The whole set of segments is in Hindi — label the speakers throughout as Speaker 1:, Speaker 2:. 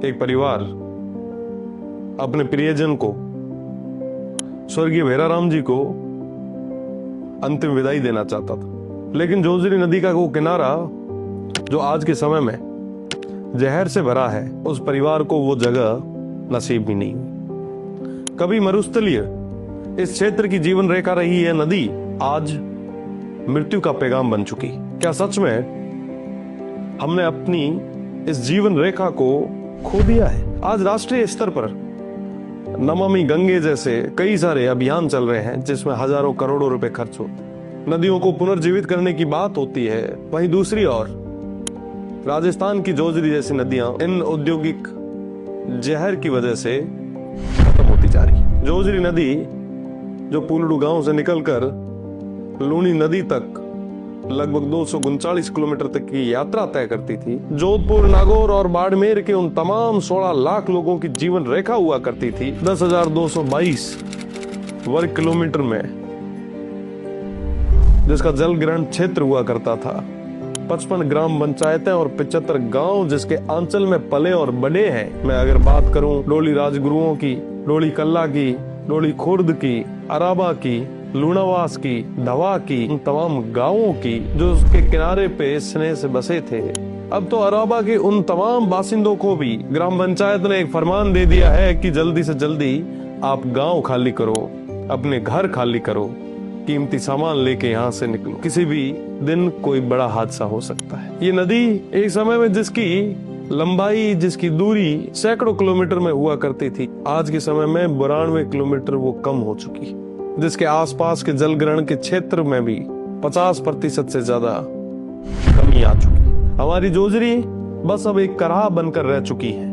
Speaker 1: एक परिवार अपने प्रियजन को, स्वर्गीय भैराराम जी को अंतिम विदाई देना चाहता था, लेकिन जोजरी नदी का वो किनारा जो आज के समय में जहर से भरा है, उस परिवार को वो जगह नसीब ही नहीं हुई। कभी मरुस्थलीय इस क्षेत्र की जीवन रेखा रही है नदी, आज मृत्यु का पैगाम बन चुकी। क्या सच में हमने अपनी इस जीवन रेखा को खो दिया है? आज राष्ट्रीय स्तर पर नमामि गंगे जैसे कई सारे अभियान चल रहे हैं, जिसमें हजारों करोड़ों रुपए खर्च होते हैं, नदियों को पुनर्जीवित करने की बात होती है। वहीं दूसरी ओर राजस्थान की जोजरी जैसी नदियां इन औद्योगिक जहर की वजह से खत्म होती जा रही है। जोजरी नदी जो पुलड़ू गांव से निकलकर लूनी नदी तक लगभग 239 किलोमीटर तक की यात्रा तय करती थी, जोधपुर, नागौर और बाड़मेर के उन तमाम 16 लाख लोगों की जीवन रेखा हुआ करती थी। 10,222 वर्ग किलोमीटर में जिसका जल ग्रहण क्षेत्र हुआ करता था, 55 ग्राम पंचायतें और 75 गांव जिसके आंचल में पले और बड़े हैं। मैं अगर बात करूं डोली राजगुरुओं की, डोली कल्ला की, डोली खुर्द की, अराबा की, लूणावास की, धवा की, उन तमाम गांवों की जो उसके किनारे पे स्नेह से बसे थे, अब तो अराबा के उन तमाम बासिंदों को भी ग्राम पंचायत ने एक फरमान दे दिया है कि जल्दी से जल्दी आप गांव खाली करो, अपने घर खाली करो, कीमती सामान लेके यहाँ से निकलो, किसी भी दिन कोई बड़ा हादसा हो सकता है। ये नदी एक समय में जिसकी लंबाई, जिसकी दूरी सैकड़ों किलोमीटर में हुआ करती थी, आज के समय में 92 किलोमीटर वो कम हो चुकी, जिसके आसपास के जल ग्रहण के क्षेत्र में भी 50% से ज्यादा कमी आ चुकी। हमारी जोजरी बस अब एक कराह बनकर रह चुकी है।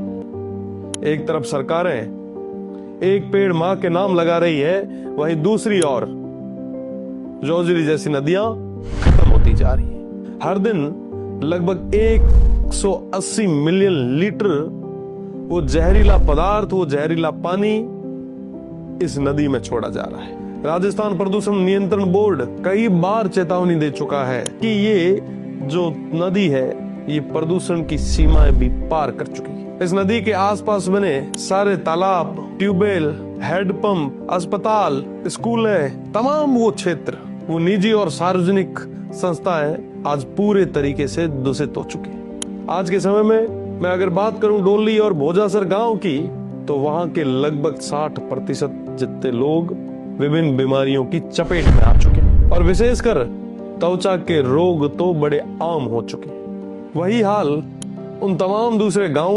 Speaker 1: एक तरफ सरकारें एक पेड़ मां के नाम लगा रही है, वहीं दूसरी ओर जोजरी जैसी नदियां खत्म होती जा रही है। हर दिन लगभग 180 मिलियन लीटर वो जहरीला पदार्थ, वो जहरीला पानी इस नदी में छोड़ा जा रहा है। राजस्थान प्रदूषण नियंत्रण बोर्ड कई बार चेतावनी दे चुका है कि ये जो नदी है, ये प्रदूषण की सीमाएं भी पार कर चुकी है। इस नदी के आसपास बने सारे तालाब, ट्यूबवेल, हेडपंप, अस्पताल, स्कूल, तमाम वो क्षेत्र, वो निजी और सार्वजनिक संस्थाएं आज पूरे तरीके से दूषित हो चुकी है। आज के समय में मैं अगर बात करूं डोली और भोजासर गांव की, तो वहां के लगभग 60% जितने लोग विभिन्न बीमारियों की चपेट में आ चुके हैं, और विशेषकर त्वचा के रोग तो बड़े आम हो चुके हैं। वही हाल उन तमाम दूसरे गांव